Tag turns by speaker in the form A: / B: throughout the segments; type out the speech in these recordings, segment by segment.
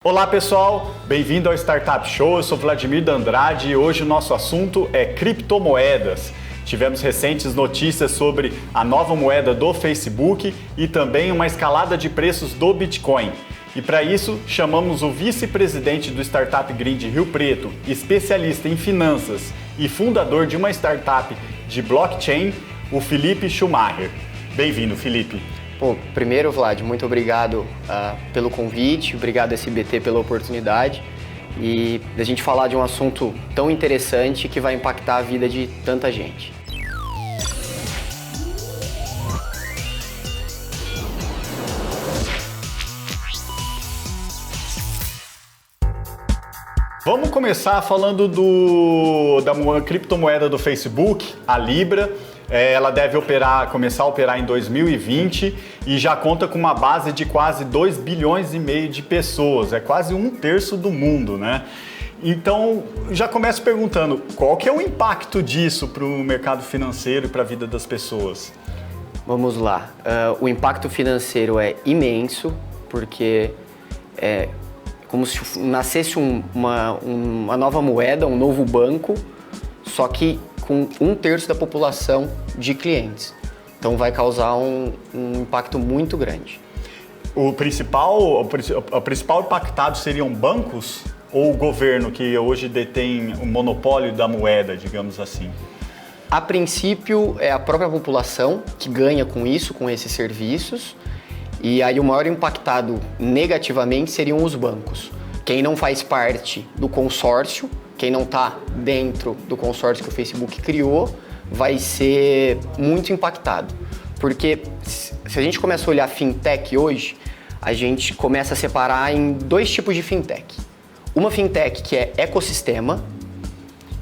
A: Olá pessoal, bem-vindo ao Startup Show, eu sou Vladimir D'Andrade e hoje o nosso assunto é criptomoedas. Tivemos recentes notícias sobre a nova moeda do Facebook e também uma escalada de preços do Bitcoin. E para isso, chamamos o vice-presidente do Startup Green de Rio Preto, especialista em finanças e fundador de uma startup de blockchain, o Felipe Schumacher. Bem-vindo, Felipe.
B: Bom, primeiro, Vlad, muito obrigado pelo convite, obrigado SBT pela oportunidade e da gente falar de um assunto tão interessante que vai impactar a vida de tanta gente.
A: Vamos começar falando da criptomoeda do Facebook, a Libra. Ela deve começar a operar em 2020 e já conta com uma base de quase 2,5 bilhões de pessoas, é quase 1/3 do mundo, né? Então, já começo perguntando, qual que é o impacto disso para o mercado financeiro e para a vida das pessoas?
B: Vamos lá, o impacto financeiro é imenso, porque é como se nascesse uma nova moeda, um novo banco, só que com 1/3 da população de clientes. Então vai causar um impacto muito grande.
A: O principal impactado seriam bancos ou o governo que hoje detém o monopólio da moeda, digamos assim?
B: A princípio é a própria população que ganha com isso, com esses serviços, e aí o maior impactado negativamente seriam os bancos. Quem não faz parte do consórcio, quem não está dentro do consórcio que o Facebook criou, vai ser muito impactado. Porque se a gente começa a olhar fintech hoje, a gente começa a separar em dois tipos de fintech. Uma fintech que é ecossistema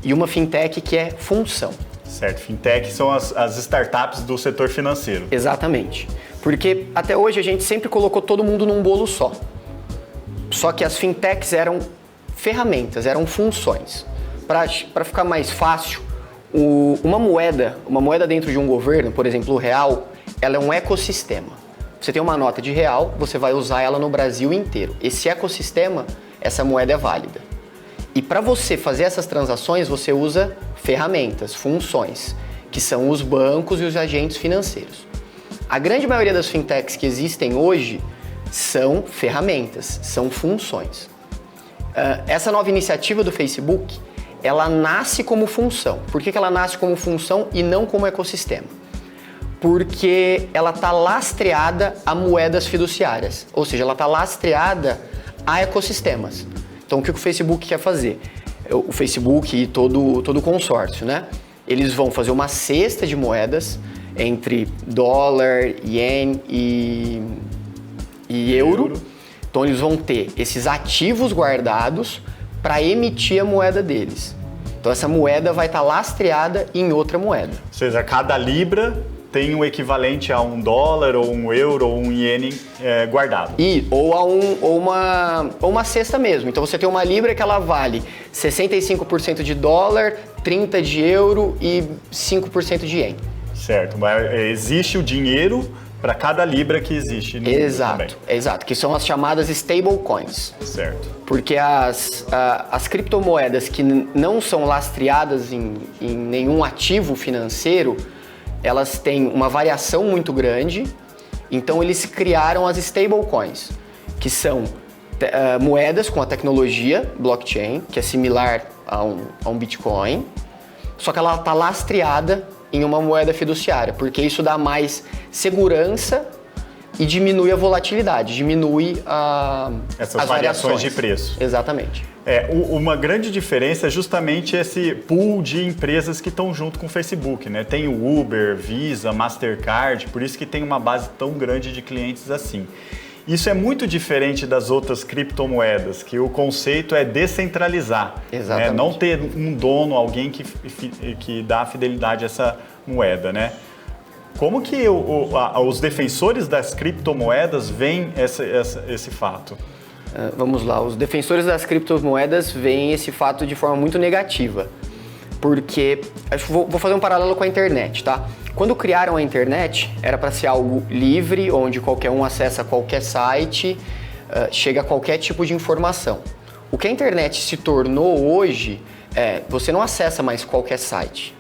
B: e uma fintech que é função.
A: Certo, fintech são as startups do setor financeiro.
B: Exatamente. Porque até hoje a gente sempre colocou todo mundo num bolo só. Só que as fintechs eram ferramentas, eram funções. Para ficar mais fácil, uma moeda dentro de um governo, por exemplo, o real, ela é um ecossistema. Você tem uma nota de real, você vai usar ela no Brasil inteiro. Esse ecossistema, essa moeda é válida. E para você fazer essas transações, você usa ferramentas, funções, que são os bancos e os agentes financeiros. A grande maioria das fintechs que existem hoje são ferramentas, são funções. Essa nova iniciativa do Facebook, ela nasce como função. Por que ela nasce como função e não como ecossistema? Porque ela está lastreada a moedas fiduciárias, ou seja, ela está lastreada a ecossistemas. Então, o que o Facebook quer fazer? O Facebook e todo o consórcio, né? Eles vão fazer uma cesta de moedas entre dólar, ien e euro. Então eles vão ter esses ativos guardados para emitir a moeda deles. Então essa moeda vai estar lastreada em outra moeda.
A: Ou seja, cada libra tem um equivalente a $1, ou €1, ou iene guardado.
B: Ou uma cesta mesmo. Então você tem uma libra que ela vale 65% de dólar, 30% de euro e 5% de ien.
A: Certo, mas existe o dinheiro para cada libra que existe no mundo também.
B: Exato, que são as chamadas stablecoins.
A: Certo.
B: Porque as criptomoedas que não são lastreadas em nenhum ativo financeiro, elas têm uma variação muito grande, então eles criaram as stablecoins, que são moedas com a tecnologia blockchain, que é similar a um Bitcoin, só que ela está lastreada em uma moeda fiduciária, porque isso dá mais segurança e diminui a volatilidade, diminui
A: essas variações de preço.
B: Exatamente.
A: Uma grande diferença é justamente esse pool de empresas que estão junto com o Facebook, né? Tem o Uber, Visa, Mastercard, por isso que tem uma base tão grande de clientes assim. Isso é muito diferente das outras criptomoedas, que o conceito é descentralizar.
B: Exatamente.
A: Né? Não ter um dono, alguém que dá fidelidade a essa moeda, né? Como que os defensores das criptomoedas veem esse fato?
B: Vamos lá, os defensores das criptomoedas veem esse fato de forma muito negativa. Porque, vou fazer um paralelo com a internet, tá? Quando criaram a internet, era para ser algo livre, onde qualquer um acessa qualquer site, chega qualquer tipo de informação. O que a internet se tornou hoje você não acessa mais qualquer site.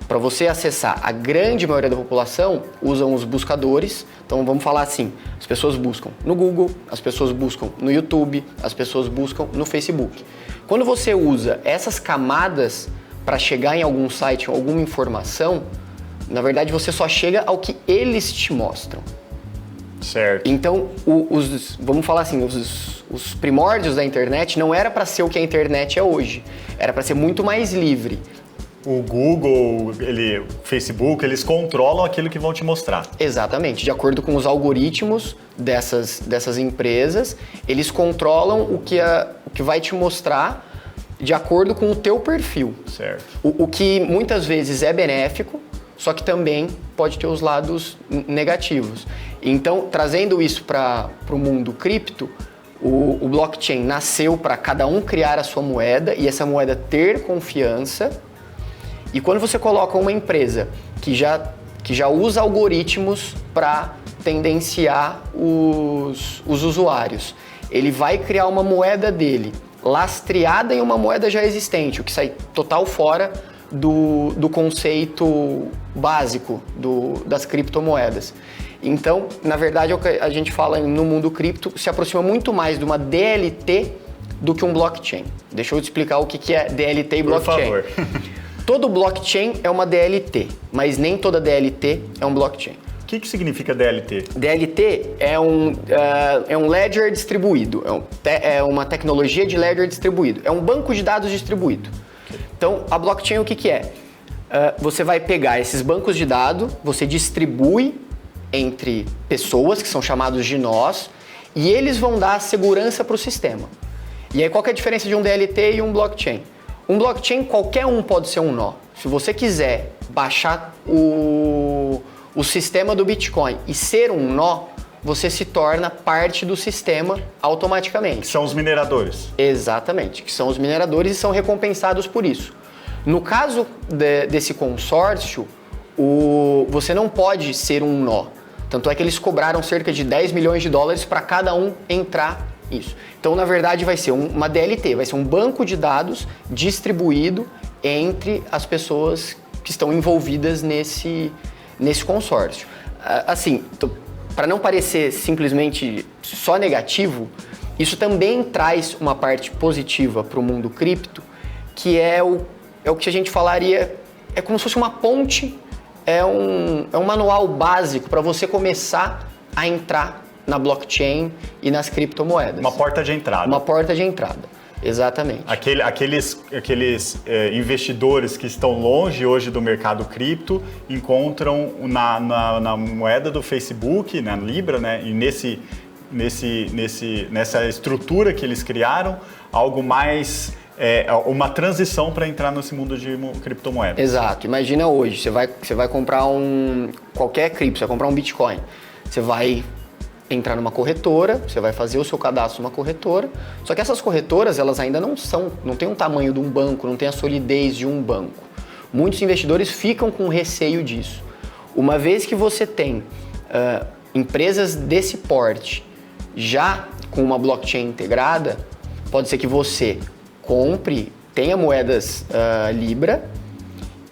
B: Para você acessar, a grande maioria da população usam os buscadores. Então vamos falar assim, as pessoas buscam no Google, as pessoas buscam no YouTube, as pessoas buscam no Facebook. Quando você usa essas camadas para chegar em algum site ou alguma informação, na verdade você só chega ao que eles te mostram.
A: Certo.
B: Então, vamos falar assim, os primórdios da internet não era para ser o que a internet é hoje, era para ser muito mais livre.
A: O Google, o Facebook, eles controlam aquilo que vão te mostrar.
B: Exatamente. De acordo com os algoritmos dessas empresas, eles controlam o que vai te mostrar de acordo com o teu perfil.
A: Certo.
B: O que muitas vezes é benéfico, só que também pode ter os lados negativos. Então, trazendo isso para o mundo cripto, o blockchain nasceu para cada um criar a sua moeda e essa moeda ter confiança. E quando você coloca uma empresa que já usa algoritmos para tendenciar os usuários, ele vai criar uma moeda dele lastreada em uma moeda já existente, o que sai total fora do conceito básico das criptomoedas. Então, na verdade, é o que a gente fala no mundo cripto, se aproxima muito mais de uma DLT do que um blockchain. Deixa eu te explicar o que é DLT e blockchain.
A: Por favor.
B: Todo blockchain é uma DLT, mas nem toda DLT é um blockchain.
A: O que significa DLT?
B: DLT é um ledger distribuído, é uma tecnologia de ledger distribuído, é um banco de dados distribuído. Então, a blockchain o que é? Você vai pegar esses bancos de dados, você distribui entre pessoas, que são chamados de nós, e eles vão dar segurança para o sistema. E aí, qual que é a diferença de um DLT e um blockchain? Um blockchain, qualquer um pode ser um nó. Se você quiser baixar o sistema do Bitcoin e ser um nó, você se torna parte do sistema automaticamente.
A: Que são os mineradores.
B: Exatamente, que são os mineradores e são recompensados por isso. No caso desse consórcio, você não pode ser um nó. Tanto é que eles cobraram cerca de 10 milhões de dólares para cada um entrar nisso. Então, na verdade, vai ser uma DLT, vai ser um banco de dados distribuído entre as pessoas que estão envolvidas nesse consórcio. Assim, para não parecer simplesmente só negativo, isso também traz uma parte positiva para o mundo cripto, que é o que a gente falaria, é como se fosse uma ponte, é um manual básico para você começar a entrar na blockchain e nas criptomoedas.
A: Uma porta de entrada.
B: Uma porta de entrada, exatamente.
A: Aqueles investidores que estão longe hoje do mercado cripto encontram na moeda do Facebook, na Libra, né, e nessa estrutura que eles criaram, algo mais... uma transição para entrar nesse mundo de criptomoedas.
B: Exato. Imagina hoje, você vai comprar qualquer cripto, você vai comprar um Bitcoin. Você vai entrar numa corretora, você vai fazer o seu cadastro numa corretora, só que essas corretoras, elas ainda não têm um tamanho de um banco, não têm a solidez de um banco. Muitos investidores ficam com receio disso. Uma vez que você tem empresas desse porte já com uma blockchain integrada, pode ser que você tenha moedas Libra,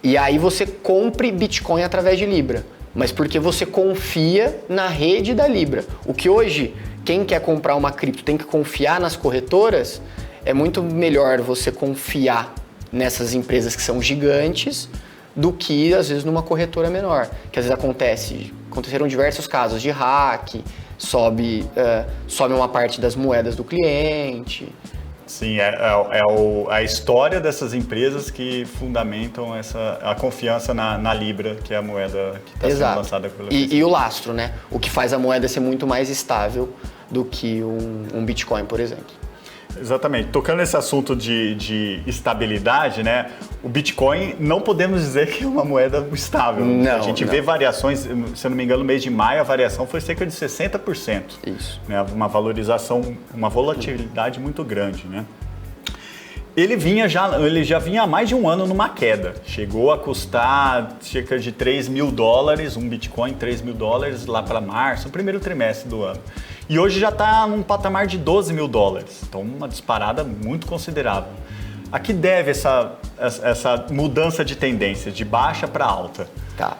B: e aí você compre Bitcoin através de Libra, mas porque você confia na rede da Libra. O que hoje, quem quer comprar uma cripto tem que confiar nas corretoras, é muito melhor você confiar nessas empresas que são gigantes do que, às vezes, numa corretora menor. Que às vezes aconteceram diversos casos de hack, sobe uma parte das moedas do cliente.
A: Sim, a história dessas empresas que fundamentam a confiança na Libra, que é a moeda que está sendo lançada pela Facebook.
B: E o lastro, né? O que faz a moeda ser muito mais estável do que um Bitcoin, por exemplo.
A: Exatamente. Tocando nesse assunto de estabilidade, né? O Bitcoin não podemos dizer que é uma moeda estável.
B: Não,
A: a gente vê variações, se eu não me engano, no mês de maio a variação foi cerca de 60%.
B: Isso.
A: Né? Uma valorização, uma volatilidade muito grande, né? Ele já vinha há mais de um ano numa queda. Chegou a custar cerca de 3 mil dólares, um Bitcoin, 3 mil dólares lá para março, no primeiro trimestre do ano. e hoje já está num patamar de 12 mil dólares. Então, uma disparada muito considerável. A que deve essa mudança de tendência, de baixa para alta?
B: Tá,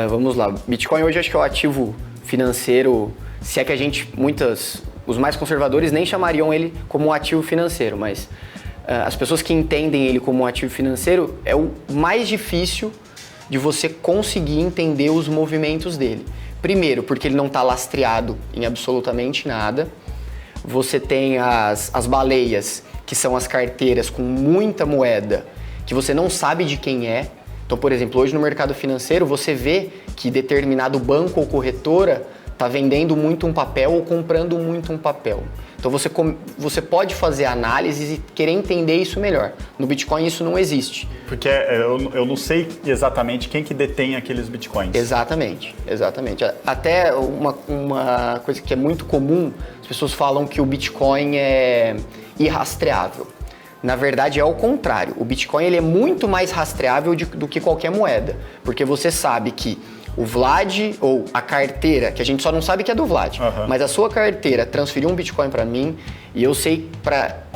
B: vamos lá. Bitcoin hoje acho que é o ativo financeiro, se é que a gente, os mais conservadores nem chamariam ele como um ativo financeiro, mas as pessoas que entendem ele como um ativo financeiro é o mais difícil de você conseguir entender os movimentos dele. Primeiro, porque ele não está lastreado em absolutamente nada. Você tem as baleias, que são as carteiras com muita moeda, que você não sabe de quem é. Então, por exemplo, hoje no mercado financeiro, você vê que determinado banco ou corretora está vendendo muito um papel ou comprando muito um papel. Então, você pode fazer análises e querer entender isso melhor. No Bitcoin isso não existe.
A: Porque eu não sei exatamente quem que detém aqueles Bitcoins.
B: Exatamente. Até uma coisa que é muito comum, as pessoas falam que o Bitcoin é irrastreável. Na verdade é o contrário. O Bitcoin ele é muito mais rastreável do que qualquer moeda. Porque você sabe que o Vlad, ou a carteira, que a gente só não sabe que é do Vlad, mas a sua carteira transferiu um Bitcoin para mim e eu sei,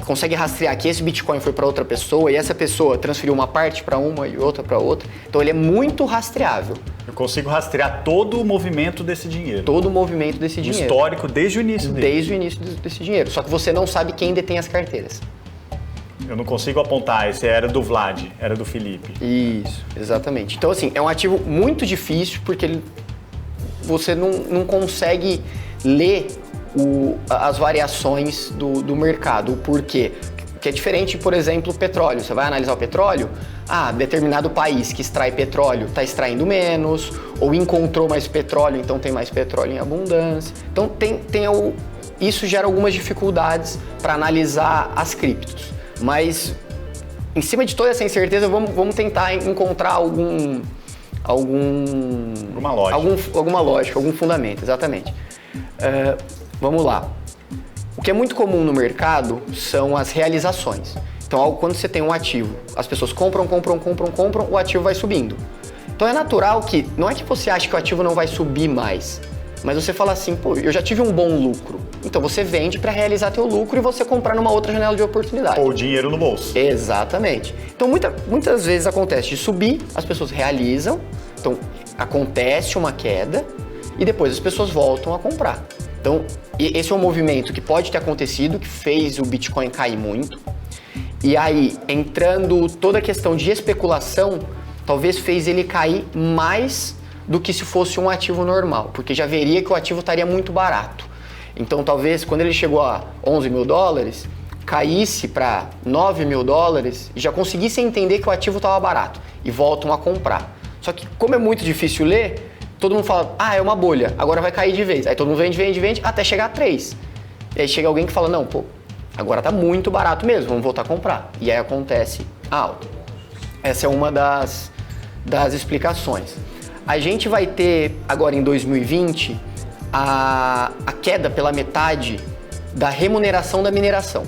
B: consegue rastrear que esse Bitcoin foi para outra pessoa e essa pessoa transferiu uma parte para uma e outra para outra. Então ele é muito rastreável.
A: Eu consigo rastrear todo o movimento desse dinheiro.
B: Todo o movimento desse dinheiro.
A: Histórico desde o início dele.
B: Desde o início desse dinheiro. Só que você não sabe quem detém as carteiras.
A: Eu não consigo apontar, esse era do Vlad, era do Felipe.
B: Isso, exatamente. Então, assim, é um ativo muito difícil porque você não consegue ler as variações do mercado, o porquê. Que é diferente, por exemplo, o petróleo. Você vai analisar o petróleo, determinado país que extrai petróleo está extraindo menos, ou encontrou mais petróleo, então tem mais petróleo em abundância. Então, isso gera algumas dificuldades para analisar as criptos. Mas, em cima de toda essa incerteza, vamos tentar encontrar alguma lógica, algum fundamento, exatamente. Vamos lá. O que é muito comum no mercado são as realizações. Então, quando você tem um ativo, as pessoas compram, o ativo vai subindo. Então, é natural que, não é que você ache que o ativo não vai subir mais, mas você fala assim, eu já tive um bom lucro. Então você vende para realizar teu lucro e você comprar numa outra janela de oportunidade.
A: Ou dinheiro no bolso.
B: Exatamente. Então muitas vezes acontece de subir, as pessoas realizam, então acontece uma queda e depois as pessoas voltam a comprar. Então esse é um movimento que pode ter acontecido, que fez o Bitcoin cair muito. E aí, entrando toda a questão de especulação, talvez fez ele cair mais do que se fosse um ativo normal, porque já veria que o ativo estaria muito barato. Então, talvez, quando ele chegou a 11 mil dólares, caísse para 9 mil dólares e já conseguisse entender que o ativo estava barato e voltam a comprar. Só que, como é muito difícil ler, todo mundo fala, é uma bolha, agora vai cair de vez. Aí todo mundo vende, até chegar a 3. E aí chega alguém que fala, não, agora tá muito barato mesmo, vamos voltar a comprar. E aí acontece a alta. Essa é uma das explicações. A gente vai ter, agora em 2020, a queda pela metade da remuneração da mineração.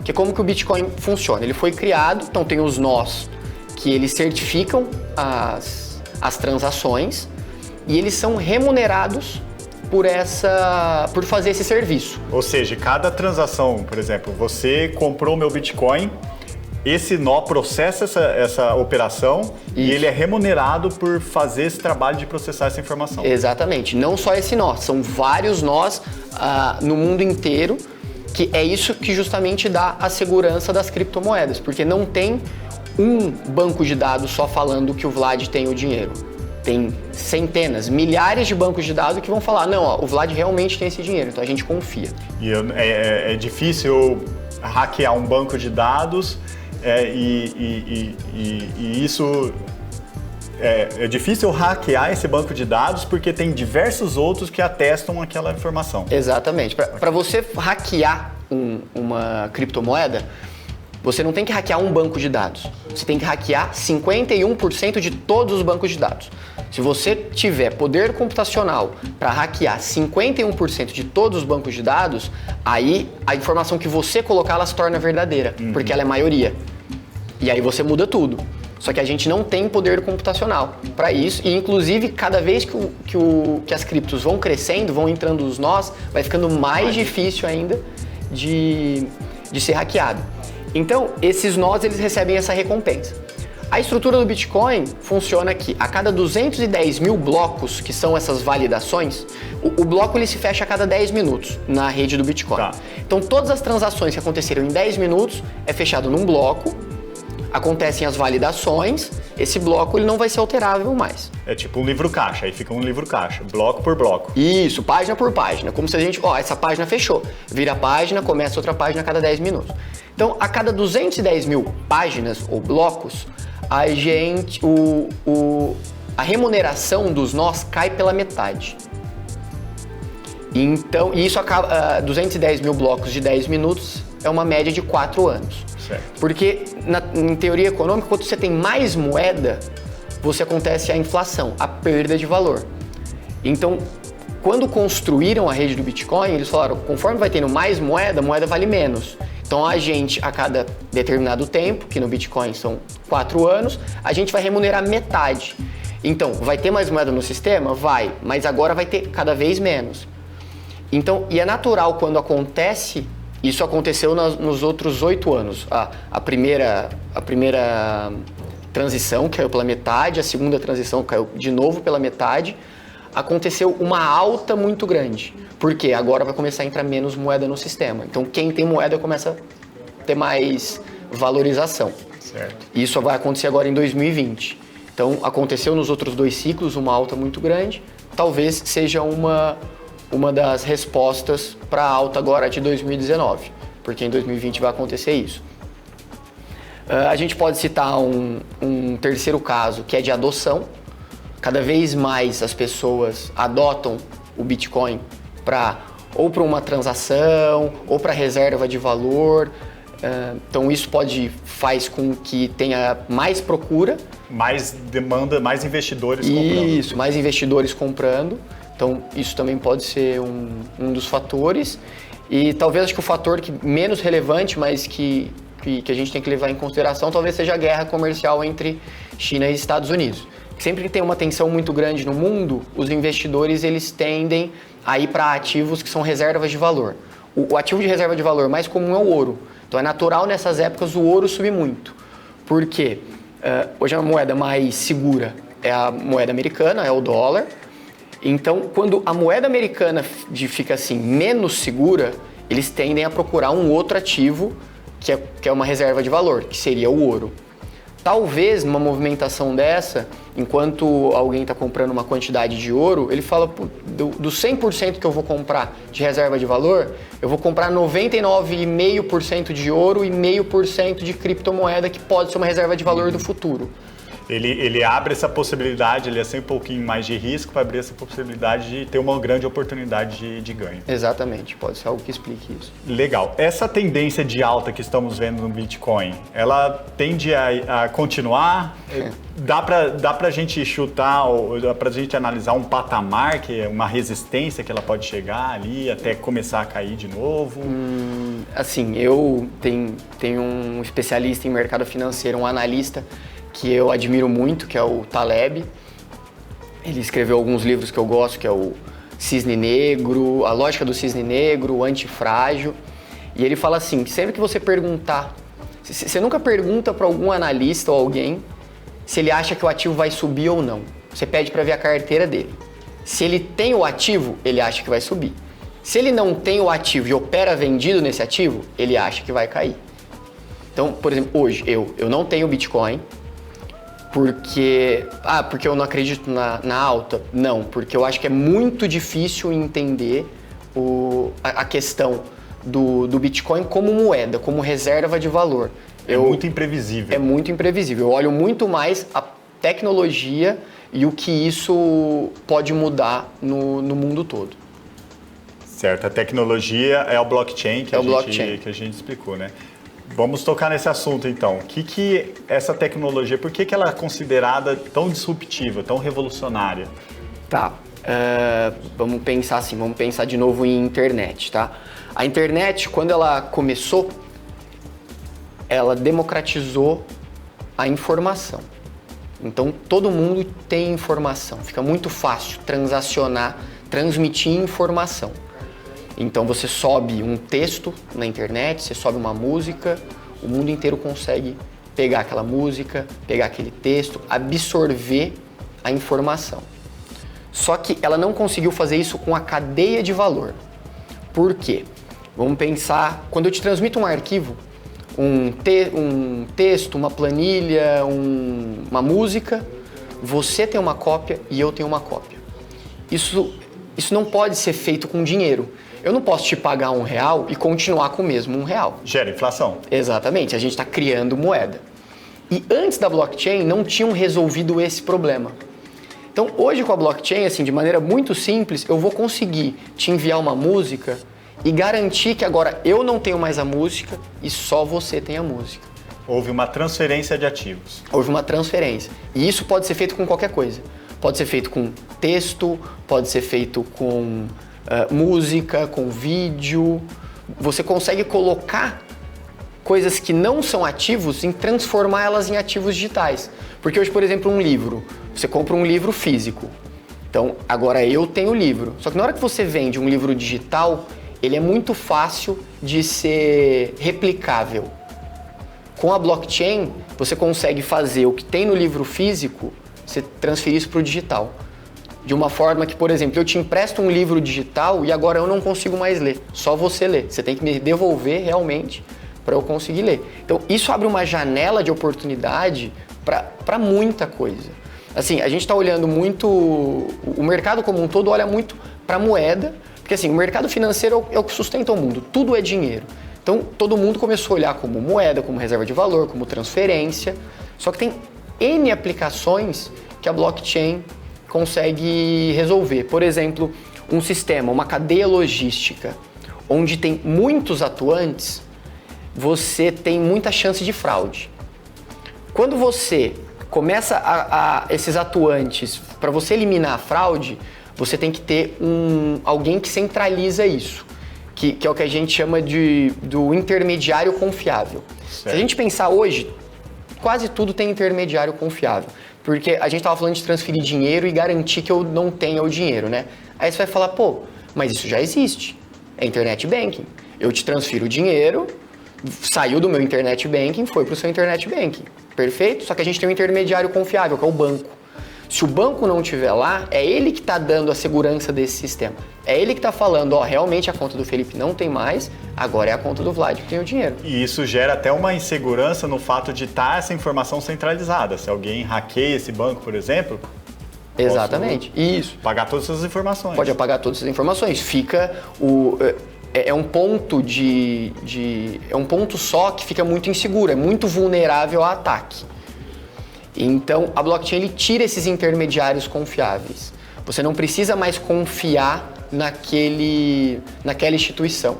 B: Que é como que o Bitcoin funciona. Ele foi criado, então tem os nós que eles certificam as transações e eles são remunerados por fazer esse serviço.
A: Ou seja, cada transação, por exemplo, você comprou meu Bitcoin, esse nó processa essa operação. Isso. E ele é remunerado por fazer esse trabalho de processar essa informação.
B: Exatamente. Não só esse nó, são vários nós no mundo inteiro, que é isso que justamente dá a segurança das criptomoedas, porque não tem um banco de dados só falando que o Vlad tem o dinheiro. Tem centenas, milhares de bancos de dados que vão falar, não, o Vlad realmente tem esse dinheiro, então a gente confia.
A: E é difícil hackear um banco de dados. Isso é difícil hackear esse banco de dados porque tem diversos outros que atestam aquela informação.
B: Exatamente. Para você hackear uma criptomoeda, você não tem que hackear um banco de dados. Você tem que hackear 51% de todos os bancos de dados. Se você tiver poder computacional para hackear 51% de todos os bancos de dados, aí a informação que você colocar ela se torna verdadeira, porque ela é maioria. E aí você muda tudo. Só que a gente não tem poder computacional para isso, e inclusive cada vez que as criptos vão crescendo, vão entrando os nós, vai ficando mais difícil ainda de ser hackeado. Então, esses nós, eles recebem essa recompensa. A estrutura do Bitcoin funciona que a cada 210 mil blocos, que são essas validações, o bloco ele se fecha a cada 10 minutos na rede do Bitcoin. Tá. Então, todas as transações que aconteceram em 10 minutos é fechado num bloco, acontecem as validações, esse bloco ele não vai ser alterável mais.
A: É tipo um livro caixa, aí fica um livro caixa, bloco por bloco.
B: Isso, página por página, como se a gente, essa página fechou, vira a página, começa outra página a cada 10 minutos. Então, a cada 210 mil páginas ou blocos, a remuneração dos nós cai pela metade. Então, isso acaba, 210 mil blocos de 10 minutos é uma média de 4 anos.
A: Certo.
B: Porque, em teoria econômica, quando você tem mais moeda, acontece a inflação, a perda de valor. Então, quando construíram a rede do Bitcoin, eles falaram, conforme vai tendo mais moeda, a moeda vale menos. Então, a gente, a cada determinado tempo, que no Bitcoin são 4 anos, a gente vai remunerar metade. Então, vai ter mais moeda no sistema? Vai, mas agora vai ter cada vez menos. Então, e é natural quando acontece, isso aconteceu nos outros 8 anos. A primeira transição caiu pela metade, a segunda transição caiu de novo pela metade. Aconteceu uma alta muito grande, porque agora vai começar a entrar menos moeda no sistema. Então, quem tem moeda começa a ter mais valorização.
A: Certo.
B: Isso vai acontecer agora em 2020. Então, aconteceu nos outros 2 ciclos uma alta muito grande. Talvez seja uma das respostas para a alta agora de 2019, porque em 2020 vai acontecer isso. A gente pode citar um terceiro caso, que é de adoção. Cada vez mais as pessoas adotam o Bitcoin ou para uma transação, ou para reserva de valor. Então isso faz com que tenha mais procura.
A: Mais demanda, mais investidores comprando.
B: Isso, mais investidores comprando. Então isso também pode ser um dos fatores. E talvez acho que o fator menos relevante, mas que a gente tem que levar em consideração, talvez seja a guerra comercial entre China e Estados Unidos. Sempre que tem uma tensão muito grande no mundo, os investidores eles tendem a ir para ativos que são reservas de valor. O ativo de reserva de valor mais comum é o ouro. Então é natural nessas épocas o ouro subir muito. Por quê? Hoje a moeda mais segura é a moeda americana, é o dólar. Então quando a moeda americana fica assim menos segura, eles tendem a procurar um outro ativo que é uma reserva de valor, que seria o ouro. Talvez numa movimentação dessa, enquanto alguém está comprando uma quantidade de ouro, ele fala, do 100% que eu vou comprar de reserva de valor, eu vou comprar 99,5% de ouro e 0,5% de criptomoeda, que pode ser uma reserva de valor do futuro.
A: Ele abre essa possibilidade, ele é um pouquinho mais de risco para abrir essa possibilidade de ter uma grande oportunidade de ganho.
B: Exatamente, pode ser algo que explique isso.
A: Legal. Essa tendência de alta que estamos vendo no Bitcoin, ela tende a continuar? Dá pra gente chutar, ou dá pra gente analisar um patamar, que é uma resistência que ela pode chegar ali até começar a cair de novo?
B: Assim, eu tenho um especialista em mercado financeiro, um analista, que eu admiro muito, que é o Taleb. Ele escreveu alguns livros que eu gosto, que é o Cisne Negro, A Lógica do Cisne Negro, o Antifrágil. E ele fala assim, que sempre que você perguntar, você nunca pergunta para algum analista ou alguém se ele acha que o ativo vai subir ou não. Você pede para ver a carteira dele. Se ele tem o ativo, ele acha que vai subir. Se ele não tem o ativo e opera vendido nesse ativo, ele acha que vai cair. Então, por exemplo, hoje eu não tenho Bitcoin, porque eu não acredito na alta? Não, porque eu acho que é muito difícil entender a questão do Bitcoin como moeda, como reserva de valor.
A: É muito imprevisível.
B: É muito imprevisível. Eu olho muito mais a tecnologia e o que isso pode mudar no mundo todo.
A: Certo, a tecnologia é o blockchain que a gente explicou, né? Vamos tocar nesse assunto então. Que essa tecnologia, por que ela é considerada tão disruptiva, tão revolucionária?
B: Tá, vamos pensar assim, vamos pensar de novo em internet, tá? A internet, quando ela começou, ela democratizou a informação. Então todo mundo tem informação, fica muito fácil transacionar, transmitir informação. Então você sobe um texto na internet, você sobe uma música, o mundo inteiro consegue pegar aquela música, pegar aquele texto, absorver a informação. Só que ela não conseguiu fazer isso com a cadeia de valor. Por quê? Vamos pensar, quando eu te transmito um arquivo, um texto, uma planilha, uma música, você tem uma cópia e eu tenho uma cópia. Isso não pode ser feito com dinheiro. Eu não posso te pagar R$1 e continuar com o mesmo R$1.
A: Gera inflação.
B: Exatamente, a gente está criando moeda. E antes da blockchain não tinham resolvido esse problema. Então hoje com a blockchain, assim, de maneira muito simples, eu vou conseguir te enviar uma música e garantir que agora eu não tenho mais a música e só você tem a música.
A: Houve uma transferência de ativos.
B: Houve uma transferência. E isso pode ser feito com qualquer coisa. Pode ser feito com texto, pode ser feito com música, com vídeo. Você consegue colocar coisas que não são ativos e transformá-las em ativos digitais. Porque hoje, por exemplo, um livro, você compra um livro físico. Então, agora eu tenho o livro. Só que na hora que você vende um livro digital, ele é muito fácil de ser replicável. Com a blockchain, você consegue fazer o que tem no livro físico, você transferir isso para o digital. De uma forma que, por exemplo, eu te empresto um livro digital e agora eu não consigo mais ler. Só você lê. Você tem que me devolver realmente para eu conseguir ler. Então, isso abre uma janela de oportunidade para muita coisa. Assim, a gente está olhando muito... O mercado como um todo olha muito para a moeda, porque assim, o mercado financeiro é o que sustenta o mundo. Tudo é dinheiro. Então, todo mundo começou a olhar como moeda, como reserva de valor, como transferência. Só que tem N aplicações que a blockchain consegue resolver. Por exemplo, um sistema, uma cadeia logística, onde tem muitos atuantes, você tem muita chance de fraude. Quando você começa esses atuantes, para você eliminar a fraude, você tem que ter alguém que centraliza isso, que é o que a gente chama do intermediário confiável.
A: Certo.
B: Se a gente pensar hoje, quase tudo tem intermediário confiável, porque a gente estava falando de transferir dinheiro e garantir que eu não tenha o dinheiro, né? Aí você vai falar, pô, mas isso já existe, é internet banking. Eu te transfiro o dinheiro, saiu do meu internet banking, foi para o seu internet banking, perfeito? Só que a gente tem um intermediário confiável, que é o banco. Se o banco não estiver lá, é ele que está dando a segurança desse sistema. É ele que está falando, ó, realmente a conta do Felipe não tem mais, agora é a conta do Vlad que tem o dinheiro.
A: E isso gera até uma insegurança no fato de estar essa informação centralizada. Se alguém hackeia esse banco, por exemplo...
B: Exatamente, isso.
A: Pagar todas essas informações.
B: Pode apagar todas essas informações. Fica é um ponto é um ponto só que fica muito inseguro, é muito vulnerável a ataque. Então, a blockchain ele tira esses intermediários confiáveis. Você não precisa mais confiar naquela instituição.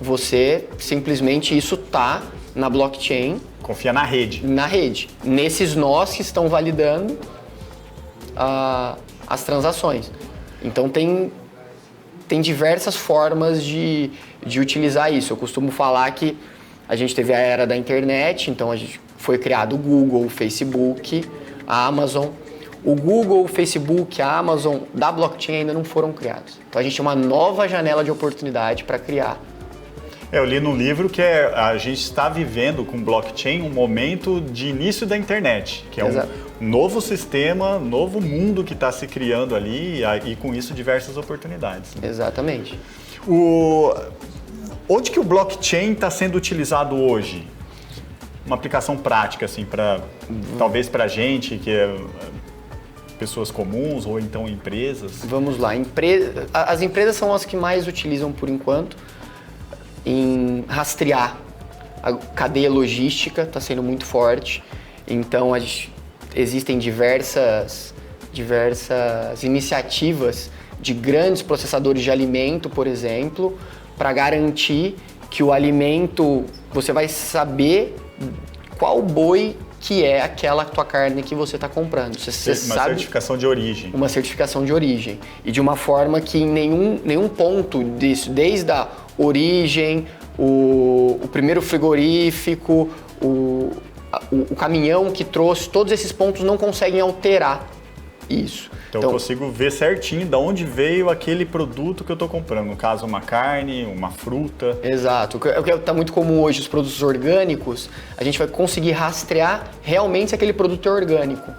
B: Você simplesmente, isso tá na blockchain.
A: Confia na rede.
B: Na rede. Nesses nós que estão validando as transações. Então, tem diversas formas de utilizar isso. Eu costumo falar que a gente teve a era da internet, então foi criado o Google, o Facebook, a Amazon. O Google, o Facebook, a Amazon da blockchain ainda não foram criados. Então a gente tem uma nova janela de oportunidade para criar.
A: Eu li num livro que a gente está vivendo com blockchain um momento de início da internet, que é um novo sistema, novo mundo que está se criando ali e com isso diversas oportunidades.
B: Exatamente.
A: Onde que o blockchain está sendo utilizado hoje? Uma aplicação prática, assim, talvez para a gente, que é pessoas comuns ou então empresas?
B: Vamos lá. As empresas são as que mais utilizam por enquanto em rastrear. A cadeia logística está sendo muito forte. Então, existem diversas iniciativas de grandes processadores de alimento, por exemplo, para garantir que o alimento, você vai saber qual boi que é aquela tua carne que você está comprando. Você sabe,
A: certificação de origem.
B: Uma certificação de origem. E de uma forma que em nenhum ponto disso, desde a origem, o primeiro frigorífico, o caminhão que trouxe, todos esses pontos não conseguem alterar isso.
A: Então eu consigo ver certinho de onde veio aquele produto que eu estou comprando. No caso, uma carne, uma fruta.
B: Exato. O que está muito comum hoje, os produtos orgânicos, a gente vai conseguir rastrear realmente se aquele produto é orgânico.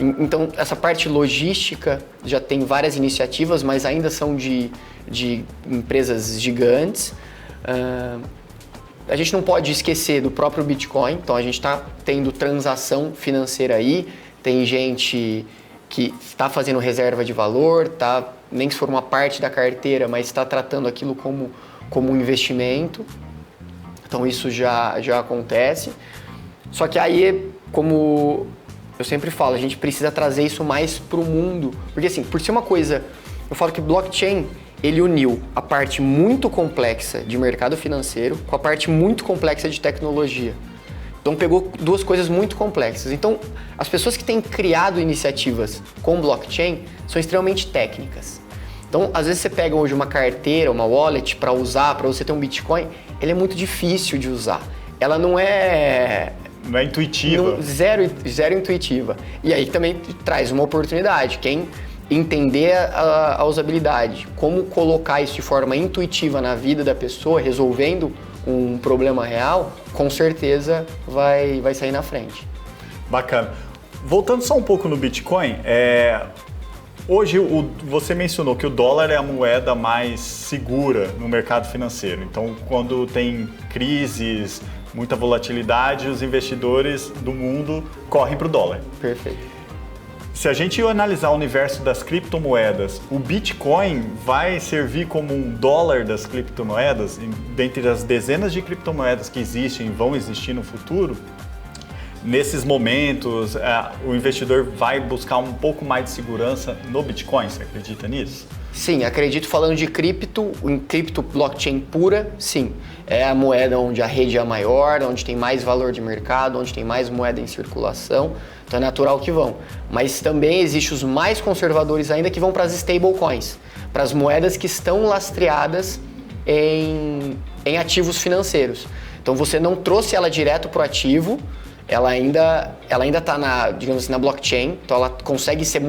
B: Então, essa parte logística já tem várias iniciativas, mas ainda são de empresas gigantes. A gente não pode esquecer do próprio Bitcoin, então a gente está tendo transação financeira aí, tem gente que está fazendo reserva de valor, nem que for uma parte da carteira, mas está tratando aquilo como um investimento. Então isso já acontece. Só que aí, como eu sempre falo, a gente precisa trazer isso mais para o mundo. Porque assim, por ser uma coisa, eu falo que blockchain, ele uniu a parte muito complexa de mercado financeiro com a parte muito complexa de tecnologia. Então pegou duas coisas muito complexas. Então as pessoas que têm criado iniciativas com blockchain são extremamente técnicas. Então às vezes você pega hoje uma carteira, uma wallet para usar, para você ter um Bitcoin, ele é muito difícil de usar. Ela não é
A: intuitiva.
B: Zero intuitiva. E aí também traz uma oportunidade. Quem entender a usabilidade, como colocar isso de forma intuitiva na vida da pessoa, resolvendo um problema real, com certeza vai sair na frente.
A: Bacana. Voltando só um pouco no Bitcoin, hoje você mencionou que o dólar é a moeda mais segura no mercado financeiro. Então, quando tem crises, muita volatilidade, os investidores do mundo correm para o dólar.
B: Perfeito.
A: Se a gente analisar o universo das criptomoedas, o Bitcoin vai servir como um dólar das criptomoedas, dentre as dezenas de criptomoedas que existem e vão existir no futuro. Nesses momentos, o investidor vai buscar um pouco mais de segurança no Bitcoin, você acredita nisso?
B: Sim, acredito. Falando de em cripto blockchain pura, sim. É a moeda onde a rede é maior, onde tem mais valor de mercado, onde tem mais moeda em circulação. Então é natural que vão. Mas também existem os mais conservadores ainda que vão para as stablecoins, para as moedas que estão lastreadas em ativos financeiros. Então você não trouxe ela direto para o ativo, ela ainda está digamos assim, na blockchain, então ela consegue ser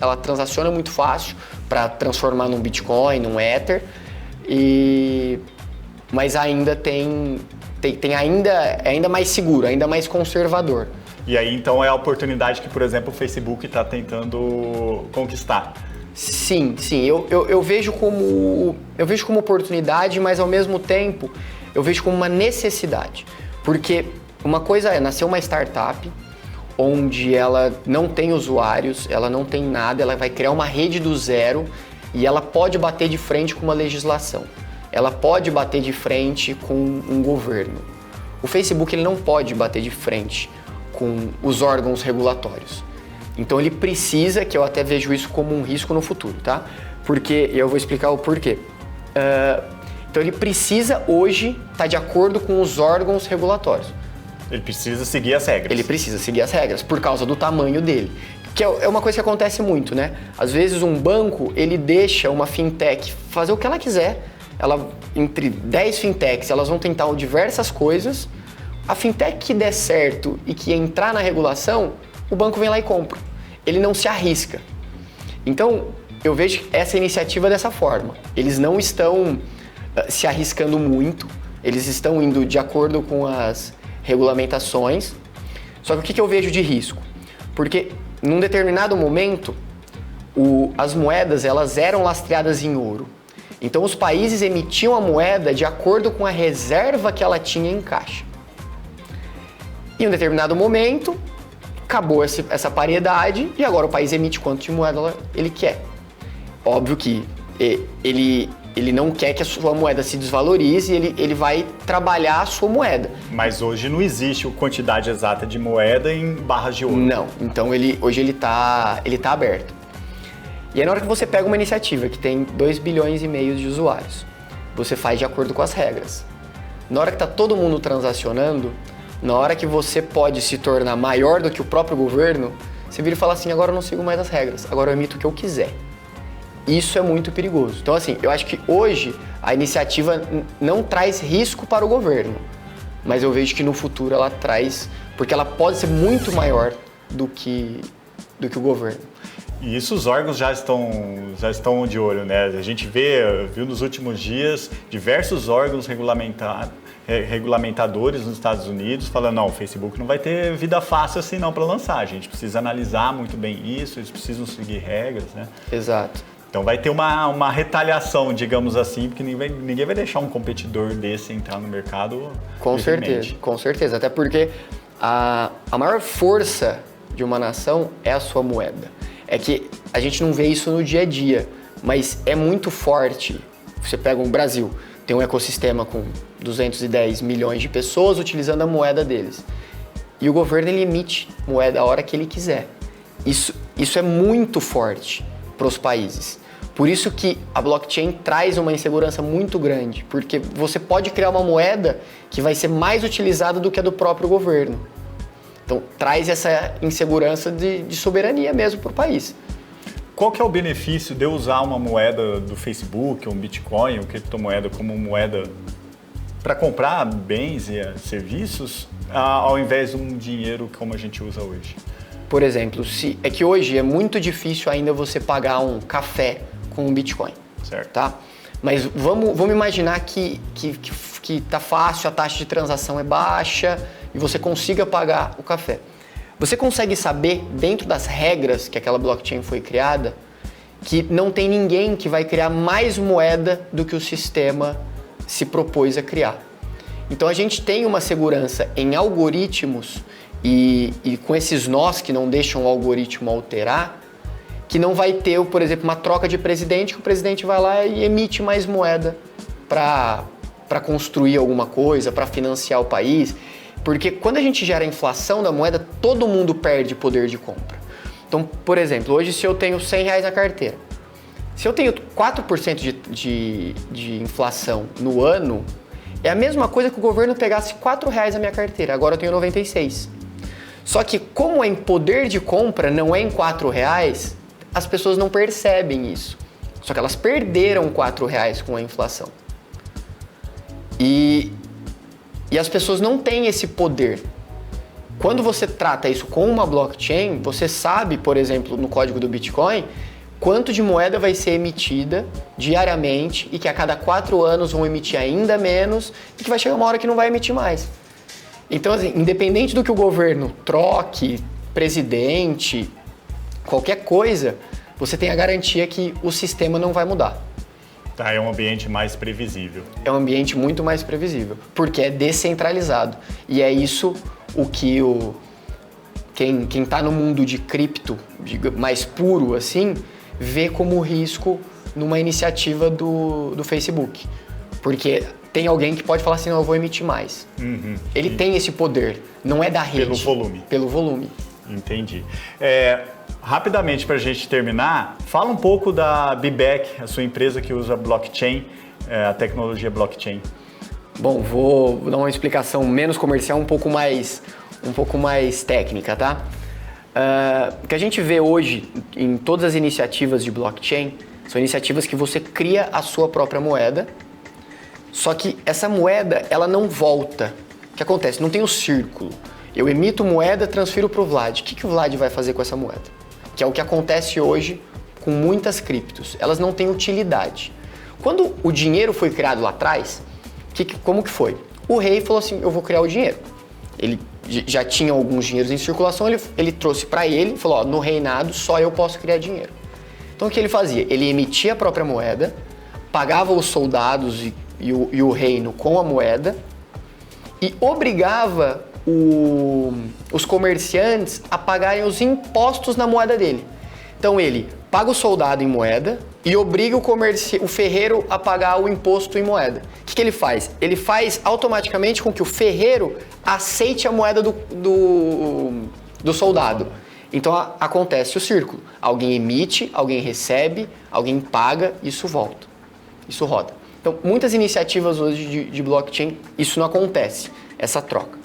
B: ela transaciona muito fácil para transformar num Bitcoin, num Ether, mas ainda é ainda mais seguro, ainda mais conservador.
A: E aí então é a oportunidade que, por exemplo, o Facebook está tentando conquistar.
B: Sim, eu vejo como oportunidade, mas ao mesmo tempo eu vejo como uma necessidade, porque uma coisa é nascer uma startup onde ela não tem usuários, ela não tem nada, ela vai criar uma rede do zero e ela pode bater de frente com uma legislação, ela pode bater de frente com um governo. O Facebook ele não pode bater de frente com os órgãos regulatórios. Então ele precisa, que eu até vejo isso como um risco no futuro, tá? Porque, eu vou explicar o porquê. Então ele precisa hoje estar de acordo com os órgãos regulatórios.
A: Ele precisa seguir as regras.
B: Ele precisa seguir as regras por causa do tamanho dele. Que é uma coisa que acontece muito, né? Às vezes um banco, ele deixa uma fintech fazer o que ela quiser. Entre 10 fintechs, elas vão tentar diversas coisas. A fintech que der certo e que entrar na regulação, o banco vem lá e compra. Ele não se arrisca. Então, eu vejo essa iniciativa dessa forma. Eles não estão se arriscando muito, eles estão indo de acordo com as regulamentações. Só que o que eu vejo de risco? Porque num determinado momento, as moedas elas eram lastreadas em ouro. Então os países emitiam a moeda de acordo com a reserva que ela tinha em caixa. Em um determinado momento, acabou essa paridade e agora o país emite quanto de moeda ele quer. Óbvio que ele não quer que a sua moeda se desvalorize, ele vai trabalhar a sua moeda.
A: Mas hoje não existe a quantidade exata de moeda em barras de ouro.
B: Não, então hoje ele tá aberto. E aí na hora que você pega uma iniciativa que tem 2,5 bilhões de usuários, você faz de acordo com as regras. Na hora que está todo mundo transacionando, na hora que você pode se tornar maior do que o próprio governo, você vira e fala assim, agora eu não sigo mais as regras, agora eu emito o que eu quiser. Isso é muito perigoso. Então assim, eu acho que hoje a iniciativa não traz risco para o governo, mas eu vejo que no futuro ela traz porque ela pode ser muito maior do que o governo.
A: E isso os órgãos já estão de olho, né? A gente viu nos últimos dias diversos órgãos regulamentadores nos Estados Unidos falando, não, o Facebook não vai ter vida fácil assim não para lançar, a gente precisa analisar muito bem isso, eles precisam seguir regras, né?
B: Exato.
A: Então vai ter uma retaliação, digamos assim, porque ninguém vai deixar um competidor desse entrar no mercado.
B: Com certeza. Até porque a maior força de uma nação é a sua moeda. É que a gente não vê isso no dia a dia, mas é muito forte. Você pega o Brasil, tem um ecossistema com 210 milhões de pessoas utilizando a moeda deles. E o governo ele emite moeda a hora que ele quiser. Isso é muito forte para os países. Por isso que a blockchain traz uma insegurança muito grande, porque você pode criar uma moeda que vai ser mais utilizada do que a do próprio governo. Então, traz essa insegurança de soberania mesmo para o país.
A: Qual que é o benefício de eu usar uma moeda do Facebook, um Bitcoin, ou criptomoeda como moeda para comprar bens e serviços, ao invés de um dinheiro como a gente usa hoje?
B: Por exemplo, é que hoje é muito difícil ainda você pagar um café com um Bitcoin,
A: certo?
B: Tá? Mas vamos imaginar que tá fácil, a taxa de transação é baixa e você consiga pagar o café. Você consegue saber, dentro das regras que aquela blockchain foi criada, que não tem ninguém que vai criar mais moeda do que o sistema se propôs a criar. Então a gente tem uma segurança em algoritmos e com esses nós que não deixam o algoritmo alterar, que não vai ter, por exemplo, uma troca de presidente, que o presidente vai lá e emite mais moeda para construir alguma coisa, para financiar o país. Porque quando a gente gera a inflação da moeda, todo mundo perde poder de compra. Então, por exemplo, hoje se eu tenho R$100 na carteira, se eu tenho 4% de inflação no ano, é a mesma coisa que o governo pegasse R$4 na minha carteira, agora eu tenho 96. Só que como é em poder de compra, não é em R$4, as pessoas não percebem isso. Só que elas perderam R$4 com a inflação. E as pessoas não têm esse poder. Quando você trata isso com uma blockchain, você sabe, por exemplo, no código do Bitcoin, quanto de moeda vai ser emitida diariamente e que a cada 4 anos vão emitir ainda menos e que vai chegar uma hora que não vai emitir mais. Então, assim, independente do que o governo troque, presidente, qualquer coisa, você tem a garantia que o sistema não vai mudar.
A: Tá, é um ambiente mais previsível.
B: É um ambiente muito mais previsível, porque é descentralizado. E é isso o que quem está no mundo de cripto, mais puro assim, vê como risco numa iniciativa do Facebook. Porque tem alguém que pode falar assim, não, eu vou emitir mais.
A: Uhum.
B: Ele tem esse poder, não é da rede.
A: Pelo volume.
B: Pelo volume.
A: Entendi. Rapidamente, para a gente terminar, fala um pouco da BeeBack, a sua empresa que usa blockchain, a tecnologia blockchain.
B: Bom, vou dar uma explicação menos comercial, um pouco mais técnica, tá? O que a gente vê hoje em todas as iniciativas de blockchain são iniciativas que você cria a sua própria moeda, só que essa moeda ela não volta. O que acontece? Não tem o círculo. Eu emito moeda, transfiro para o Vlad. O que o Vlad vai fazer com essa moeda? Que é o que acontece hoje com muitas criptos. Elas não têm utilidade. Quando o dinheiro foi criado lá atrás, como que foi? O rei falou assim, eu vou criar o dinheiro. Ele já tinha alguns dinheiros em circulação, ele trouxe para ele e falou, ó, no reinado só eu posso criar dinheiro. Então o que ele fazia? Ele emitia a própria moeda, pagava os soldados e o reino com a moeda e obrigava os comerciantes a pagarem os impostos na moeda dele. Então ele paga o soldado em moeda e obriga o ferreiro a pagar o imposto em moeda. O que ele faz? Ele faz automaticamente com que o ferreiro aceite a moeda do soldado. Então acontece o círculo. Alguém emite, alguém recebe, alguém paga, isso volta. Isso roda. Então muitas iniciativas hoje de blockchain, isso não acontece, essa troca.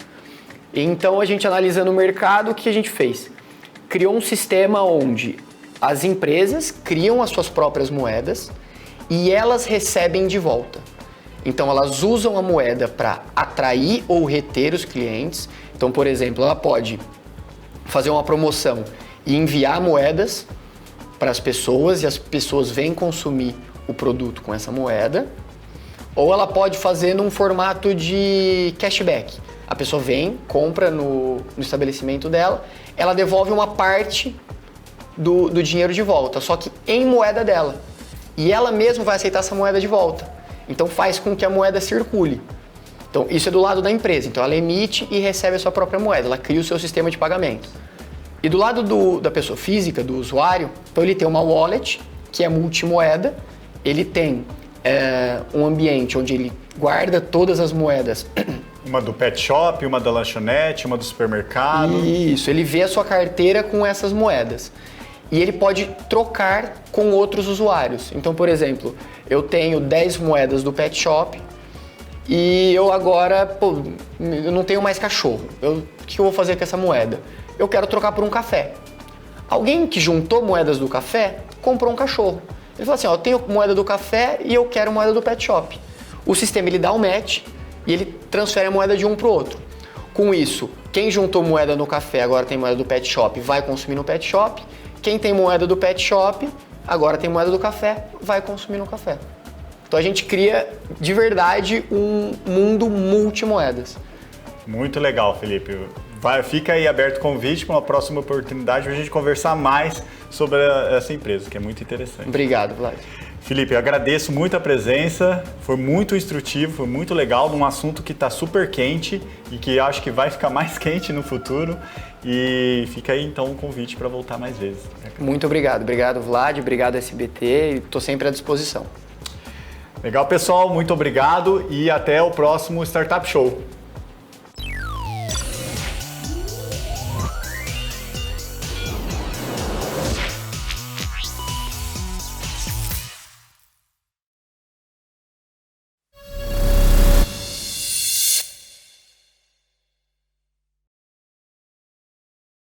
B: Então a gente analisando o mercado, o que a gente fez? Criou um sistema onde as empresas criam as suas próprias moedas e elas recebem de volta. Então elas usam a moeda para atrair ou reter os clientes. Então, por exemplo, ela pode fazer uma promoção e enviar moedas para as pessoas e as pessoas vêm consumir o produto com essa moeda. Ou ela pode fazer num formato de cashback. A pessoa vem, compra no estabelecimento dela, ela devolve uma parte do dinheiro de volta, só que em moeda dela. E ela mesma vai aceitar essa moeda de volta. Então faz com que a moeda circule. Então isso é do lado da empresa. Então ela emite e recebe a sua própria moeda, ela cria o seu sistema de pagamento. E do lado da pessoa física, do usuário, então ele tem uma wallet, que é multimoeda, ele tem um ambiente onde ele guarda todas as moedas.
A: Uma do pet shop, uma da lanchonete, uma do supermercado.
B: Isso, ele vê a sua carteira com essas moedas. E ele pode trocar com outros usuários. Então, por exemplo, eu tenho 10 moedas do pet shop e eu agora, eu não tenho mais cachorro. O que eu vou fazer com essa moeda? Eu quero trocar por um café. Alguém que juntou moedas do café comprou um cachorro. Ele falou assim, eu tenho moeda do café e eu quero moeda do pet shop. O sistema ele dá um match e ele transfere a moeda de um para o outro. Com isso, quem juntou moeda no café agora tem moeda do pet shop, vai consumir no pet shop. Quem tem moeda do pet shop agora tem moeda do café, vai consumir no café. Então a gente cria de verdade um mundo multimoedas.
A: Muito legal, Felipe. Fica aí aberto o convite para uma próxima oportunidade para a gente conversar mais sobre essa empresa, que é muito interessante.
B: Obrigado, Vlad.
A: Felipe, eu agradeço muito a presença, foi muito instrutivo, foi muito legal, num assunto que está super quente e que acho que vai ficar mais quente no futuro. E fica aí então um convite para voltar mais vezes.
B: Muito obrigado. Obrigado, Vlad, obrigado, SBT, e estou sempre à disposição.
A: Legal, pessoal, muito obrigado e até o próximo Startup Show.